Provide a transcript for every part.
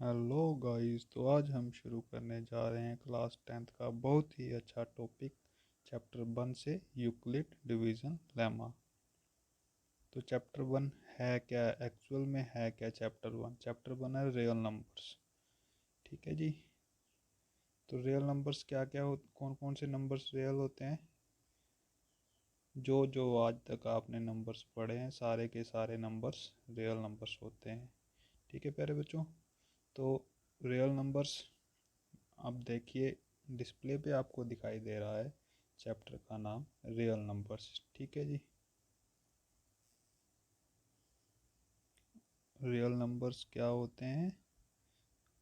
Hello guys, तो आज हम शुरू करने जा रहे हैं क्लास 10th का बहुत ही अच्छा टॉपिक चैप्टर 1 से यूक्लिड डिवीज़न लेमा। तो चैप्टर 1 है क्या, एक्चुअल में है क्या? चैप्टर 1 है रियल नंबर्स। ठीक है जी। तो रियल नंबर्स क्या क्या हो, कौन कौन से नंबर्स रियल होते हैं? जो जो आज तक आपने नंबर्स पढ़े हैं सारे के सारे नंबर्स रियल नंबर्स होते हैं। ठीक है प्यारे बच्चों। तो रियल नंबर्स, अब देखिए डिस्प्ले पे आपको दिखाई दे रहा है चैप्टर का नाम रियल नंबर्स। ठीक है जी। रियल नंबर्स क्या होते हैं?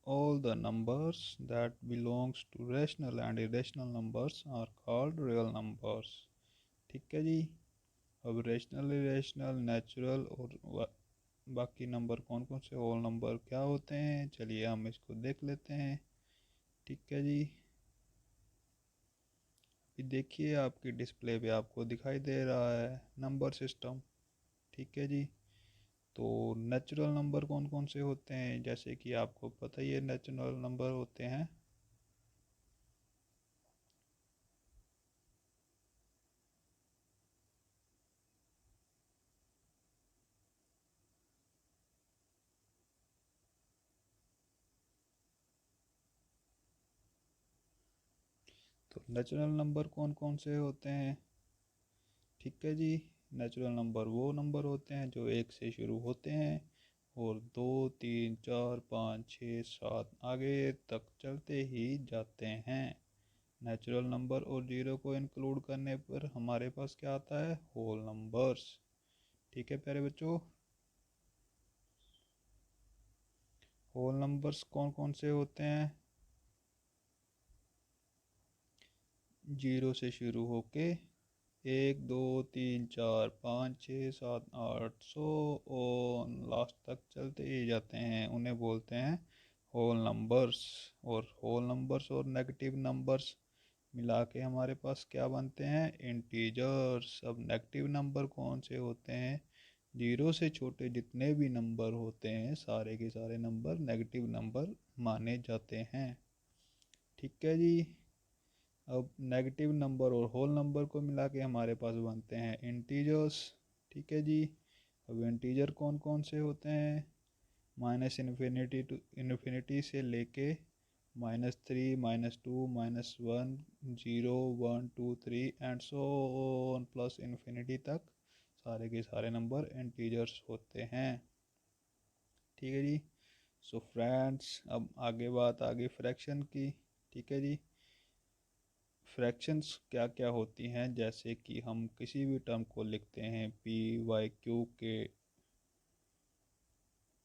All the numbers that belongs to rational and irrational numbers are called real numbers. ठीक है जी। अब रैशनल, इरेशनल, नेचुरल और बाकी नंबर कौन कौन से होल नंबर क्या होते हैं, चलिए हम इसको देख लेते हैं। ठीक है जी। देखिए आपकी डिस्प्ले पे आपको दिखाई दे रहा है नंबर सिस्टम। ठीक है जी। तो नेचुरल नंबर कौन कौन से होते हैं, जैसे कि आपको पता ही है नेचुरल नंबर होते हैं तो नेचुरल नंबर कौन कौन से होते हैं? ठीक है जी। नेचुरल नंबर वो नंबर होते हैं जो एक से शुरू होते हैं और दो, तीन, चार, पाँच, छः, सात आगे तक चलते ही जाते हैं। नेचुरल नंबर और जीरो को इंक्लूड करने पर हमारे पास क्या आता है? Whole numbers. ठीक है प्यारे बच्चों। होल नंबर्स कौन कौन से होते हैं? जीरो से शुरू होके एक, दो, तीन, चार, पाँच, छः, सात, आठ, सौ और लास्ट तक चलते ही जाते हैं, उन्हें बोलते हैं होल नंबर्स। और होल नंबर्स और नेगेटिव नंबर्स मिला के हमारे पास क्या बनते हैं? इंटीजर्स। अब नेगेटिव नंबर कौन से होते हैं? जीरो से छोटे जितने भी नंबर होते हैं सारे के सारे नंबर नेगेटिव नंबर माने जाते हैं। ठीक है जी। अब नेगेटिव नंबर और होल नंबर को मिला के हमारे पास बनते हैं इंटीजर्स। ठीक है जी। अब इंटीजर कौन कौन से होते हैं? माइनस इन्फिनिटी टू इन्फिनिटी से लेके -3, -2, -1, 0, 1, 2, 3 and so on plus infinity तक सारे के सारे नंबर इंटीजर्स होते हैं। ठीक है जी। सो फ्रेंड्स, अब आगे फ्रैक्शन की। ठीक है जी। फ्रैक्शंस क्या क्या होती हैं, जैसे कि हम किसी भी टर्म को लिखते हैं पी वाई क्यू के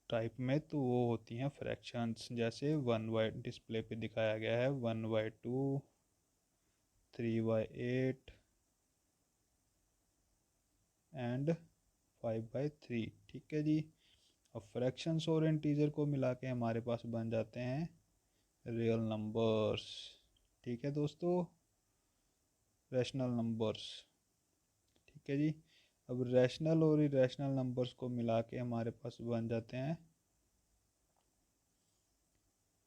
टाइप में, तो वो होती हैं फ्रैक्शंस। जैसे 1/, डिस्प्ले पे दिखाया गया है 1/2, 3/8 एंड 5/3। ठीक है जी। अब फ्रैक्शंस और इंटीजर को मिला के हमारे पास बन जाते हैं रियल नंबर्स। ठीक है दोस्तों, रैशनल नंबर्स। ठीक है जी। अब रैशनल और इरेशनल नंबर्स को मिला के हमारे पास बन जाते हैं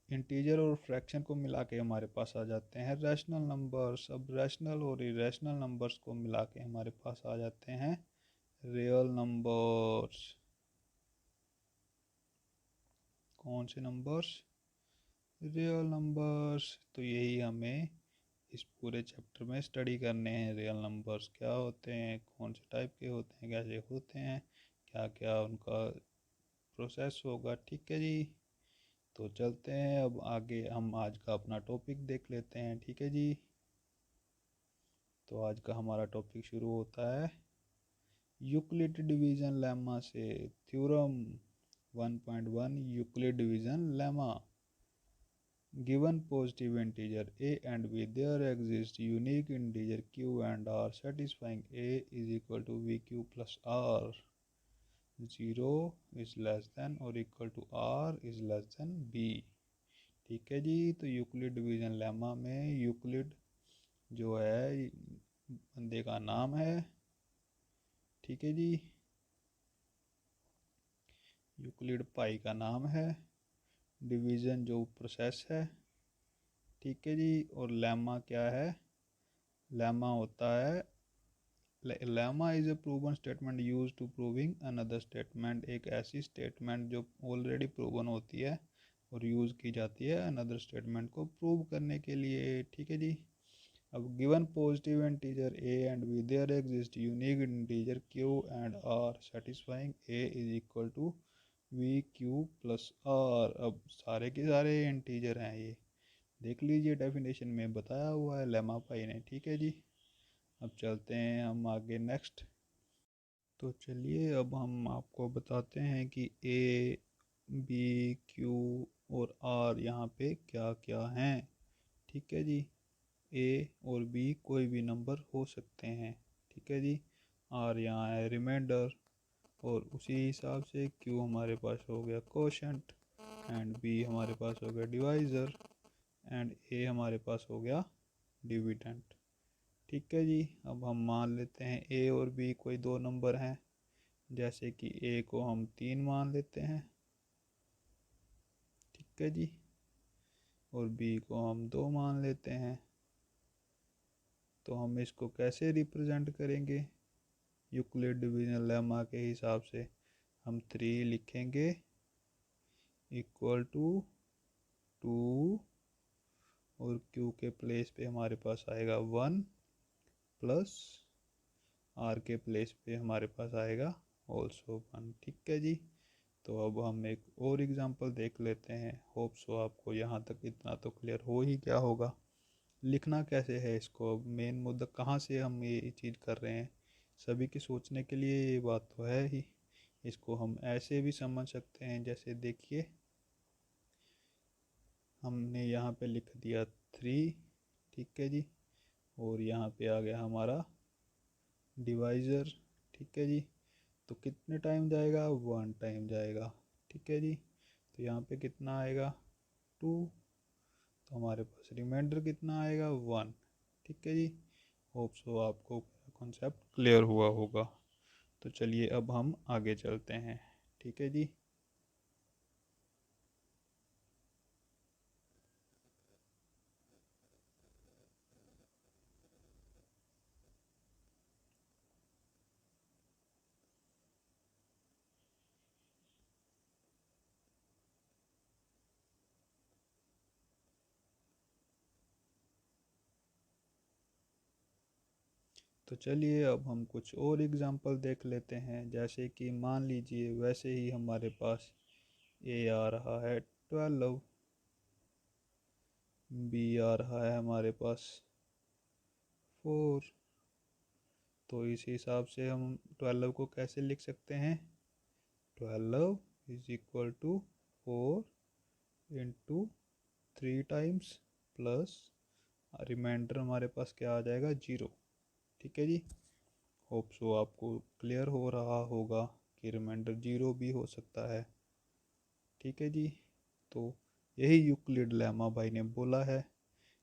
इंटीजर, और फ्रैक्शन को मिला के हमारे पास आ जाते हैं रैशनल नंबर्स। अब रैशनल और इरेशनल नंबर्स को मिला के हमारे पास आ जाते हैं रियल नंबर्स। कौन से नंबर्स? Real numbers. तो यही हमें इस पूरे चैप्टर में स्टडी करने हैं। रियल नंबर्स क्या होते हैं, कौन से टाइप के होते हैं, कैसे होते हैं, क्या क्या उनका प्रोसेस होगा। ठीक है जी। तो चलते हैं अब आगे, हम आज का अपना टॉपिक देख लेते हैं। ठीक है जी। तो आज का हमारा टॉपिक शुरू होता है यूक्लिड डिवीजन लेमा से। Theorem 1.1 Euclid division lemma. Given positive integer a and b, there exist unique integer q and r satisfying a is equal to vq plus r. 0 is less than or equal to r is less than b। ठीक है जी। तो Euclid division lemma में Euclid जो है बंदे का नाम है। ठीक है जी। यूक्लिड पाई का नाम है। डिवीज़न जो प्रोसेस है, ठीक है जी। और लेमा क्या है? लेमा होता है, lemma is a proven statement use to proving another statement. एक ऐसी स्टेटमेंट जो ऑलरेडी प्रूवन होती है और यूज़ की जाती है अनदर स्टेटमेंट को प्रूव करने के लिए, ठीक है जी। अब given positive integer a and b there exist unique integer q and r satisfying a is equal to v q plus r। अब सारे के सारे इंटीजर हैं, ये देख लीजिए डेफिनेशन में बताया हुआ है लेमा भाई ने, ठीक है जी। अब चलते हैं हम आगे नेक्स्ट। तो चलिए अब हम आपको बताते हैं कि ए बी क्यू और आर यहाँ पे क्या क्या हैं, ठीक है जी। ए और बी कोई भी नंबर हो सकते हैं, ठीक है जी। आर यहाँ है रिमाइंडर, और उसी हिसाब से क्यू हमारे पास हो गया कोशेंट, एंड बी हमारे पास हो गया डिवाइज़र, एंड ए हमारे पास हो गया डिविडेंट, ठीक है जी। अब हम मान लेते हैं ए और बी कोई दो नंबर हैं, जैसे कि ए को हम 3 मान लेते हैं, ठीक है जी, और बी को हम 2 मान लेते हैं। तो हम इसको कैसे रिप्रेजेंट करेंगे? यूक्लिड डिवीजन लेमा के हिसाब से हम 3 लिखेंगे इक्वल टू 2, और क्यू के प्लेस पे हमारे पास आएगा 1 प्लस आर के प्लेस पे हमारे पास आएगा ऑल्सो 1, ठीक है जी। तो अब हम एक और एग्जांपल देख लेते हैं। होप सो आपको यहाँ तक इतना तो क्लियर हो ही गया होगा। लिखना कैसे है इसको, अब मेन मुद्दा कहाँ से हम ये चीज़ कर रहे हैं, सभी के सोचने के लिए ये बात तो है ही। इसको हम ऐसे भी समझ सकते हैं, जैसे देखिए हमने यहाँ पे लिख दिया 3, ठीक है जी, और यहाँ पे आ गया हमारा डिवाइज़र, ठीक है जी। तो कितने टाइम जाएगा? 1 टाइम जाएगा, ठीक है जी। तो यहाँ पे कितना आएगा? 2। तो हमारे पास रिमाइंडर कितना आएगा? 1, ठीक है जी। होप सो आपको कॉन्सेप्ट क्लियर हुआ होगा। तो चलिए अब हम आगे चलते हैं, ठीक है जी। तो चलिए अब हम कुछ और एग्जांपल देख लेते हैं। जैसे कि मान लीजिए वैसे ही हमारे पास ए आ रहा है 12, बी आ रहा है हमारे पास 4। तो इस हिसाब से हम 12 को कैसे लिख सकते हैं? 12 is equal to 4 into 3 times plus remainder हमारे पास क्या आ जाएगा? 0, ठीक है जी। होप सो आपको क्लियर हो रहा होगा कि रिमाइंडर 0 भी हो सकता है, ठीक है जी। तो यही यूक्लिड लेमा भाई ने बोला है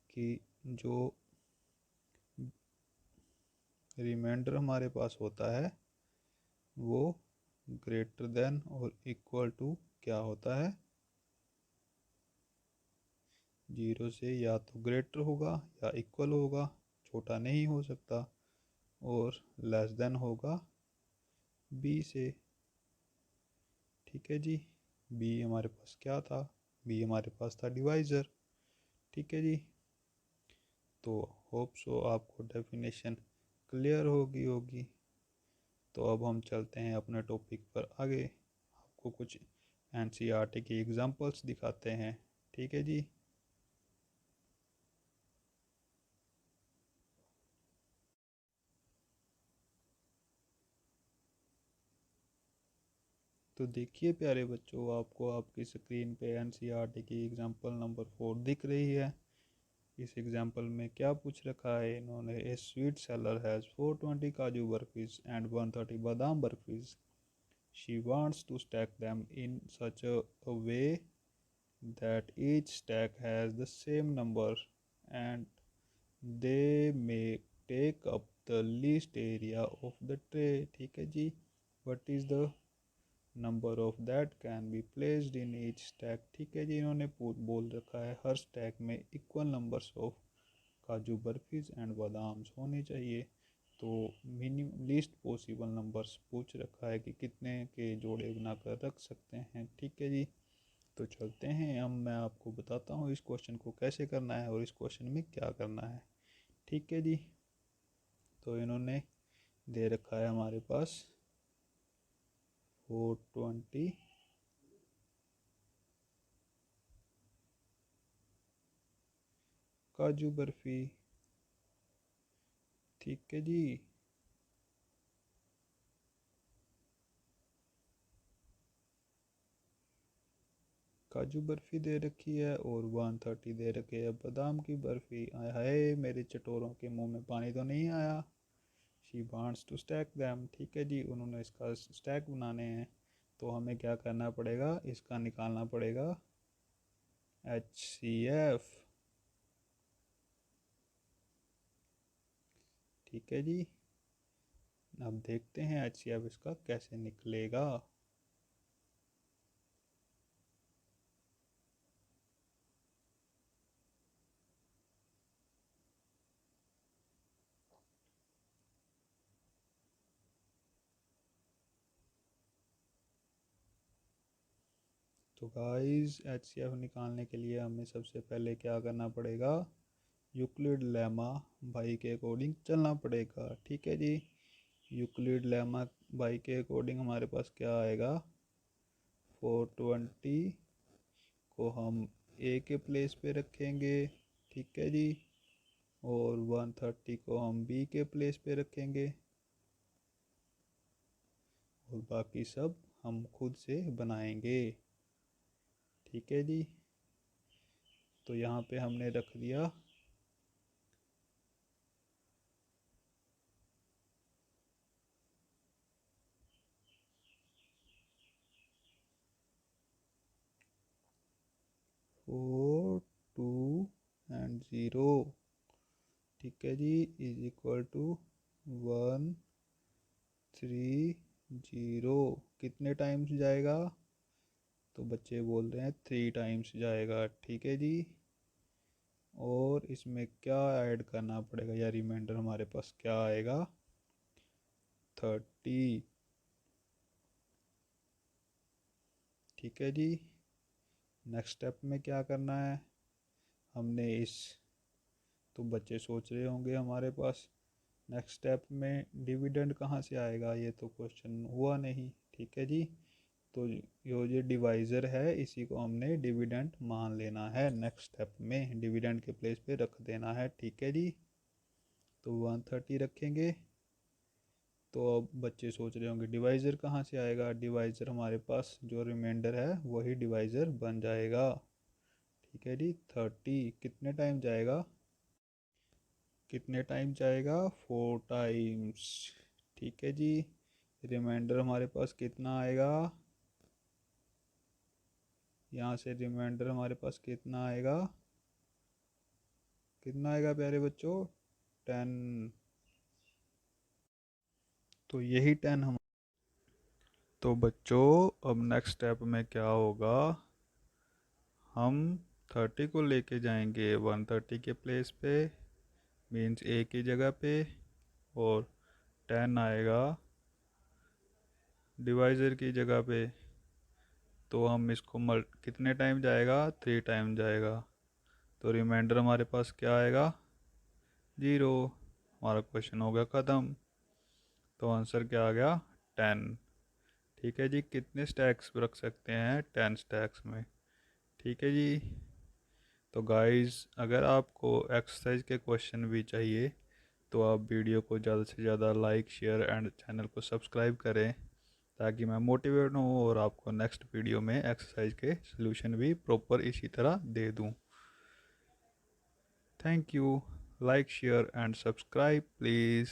कि जो रिमाइंडर हमारे पास होता है वो ग्रेटर देन और इक्वल टू क्या होता है? 0 से या तो ग्रेटर होगा या इक्वल होगा, छोटा नहीं हो सकता, और लेस देन होगा बी से, ठीक है जी। बी हमारे पास क्या था? बी हमारे पास था डिवाइज़र, ठीक है जी। तो होप सो आपको डेफिनेशन क्लियर होगी। तो अब हम चलते हैं अपने टॉपिक पर आगे, आपको कुछ एनसीईआरटी की एग्जांपल्स दिखाते हैं, ठीक है जी। तो देखिए प्यारे बच्चों, आपको आपकी स्क्रीन पे एनसीईआरटी की एग्जांपल नंबर 4 दिख रही है। इस एग्जांपल में क्या पूछ रखा है इन्होंने? ए स्वीट सेलर हैज़ 420 काजू बर्फीज एंड 130 बादाम barfis. She wants to stack them in such a way that each stack has the same number and they may take up the least area of the tray, ठीक है जी। What is the number of that can be placed in each stack. ठीक है जी, इन्होंने बोल रखा है हर stack में equal numbers of काजू बर्फीज एंड बादाम्स होने चाहिए। तो मिनिमम लीस्ट पॉसिबल नंबर्स पूछ रखा है कि कितने के जोड़े बनाकर रख सकते हैं। ठीक है जी, तो चलते हैं। अब मैं आपको बताता हूँ इस क्वेश्चन को कैसे करना है और इस क्वेश्चन में क्या करना है। ठीक है जी, तो इन्होंने दे रखा है हमारे पास 420 काजू बर्फी। ठीक है जी, काजू बर्फी दे रखी है और 130 दे रखे है बादाम की बर्फी। आय हाय, मेरे चटोरों के मुंह में पानी तो नहीं आया। She wants to stack them. ठीक है जी, उन्होंने इसका स्टैक बनाने हैं, तो हमें क्या करना पड़ेगा, इसका निकालना पड़ेगा HCF। ठीक है जी, अब देखते हैं HCF इसका कैसे निकलेगा। तो गाइस, HCF निकालने के लिए हमें सबसे पहले क्या करना पड़ेगा, यूक्लिड लेमा भाई के अकॉर्डिंग चलना पड़ेगा। ठीक है जी, यूक्लिड लेमा भाई के अकॉर्डिंग हमारे पास क्या आएगा, 420 को हम ए के प्लेस पे रखेंगे। ठीक है जी, और 130 को हम बी के प्लेस पे रखेंगे और बाकी सब हम खुद से बनाएंगे। ठीक है जी, तो यहाँ पे हमने रख दिया 4 2 एंड 0। ठीक है जी, इज इक्वल टू 1 3 0। कितने टाइम्स जाएगा, तो बच्चे बोल रहे हैं 3 टाइम्स जाएगा। ठीक है जी, और इसमें क्या ऐड करना पड़ेगा या रिमाइंडर हमारे पास क्या आएगा, 30। ठीक है जी, नेक्स्ट स्टेप में क्या करना है, हमने इस, तो बच्चे सोच रहे होंगे हमारे पास नेक्स्ट स्टेप में डिविडेंड कहाँ से आएगा, ये तो क्वेश्चन हुआ नहीं। ठीक है जी, तो ये डिवाइज़र है, इसी को हमने डिविडेंड मान लेना है। नेक्स्ट स्टेप में डिविडेंड के प्लेस पे रख देना है। ठीक है जी, तो 130 रखेंगे। तो अब बच्चे सोच रहे होंगे डिवाइज़र कहाँ से आएगा, डिवाइज़र हमारे पास जो रिमाइंडर है वही डिवाइज़र बन जाएगा। ठीक है जी, 30 कितने टाइम जाएगा, कितने टाइम जाएगा, 4 टाइम्स। ठीक है जी, रिमाइंडर हमारे पास कितना आएगा, यहाँ से रिमाइंडर हमारे पास कितना आएगा, कितना आएगा प्यारे बच्चों, 10। तो यही 10 हम, तो बच्चों अब नेक्स्ट स्टेप में क्या होगा, हम 30 को लेके जाएंगे 130 के प्लेस पे, मीन्स ए की जगह पे, और 10 आएगा डिवाइज़र की जगह पे। तो हम इसको कितने टाइम जाएगा, 3 टाइम जाएगा। तो रिमाइंडर हमारे पास क्या आएगा, 0। हमारा क्वेश्चन हो गया ख़त्म। तो आंसर क्या आ गया, 10। ठीक है जी, कितने स्टैक्स रख सकते हैं, 10 स्टैक्स में। ठीक है जी, तो गाइस अगर आपको एक्सरसाइज के क्वेश्चन भी चाहिए तो आप वीडियो को ज़्यादा से ज़्यादा लाइक शेयर एंड चैनल को सब्सक्राइब करें, ताकि मैं मोटिवेट हूँ और आपको नेक्स्ट वीडियो में एक्सरसाइज के सलूशन भी प्रॉपर इसी तरह दे दूँ। Thank you, like share and subscribe please.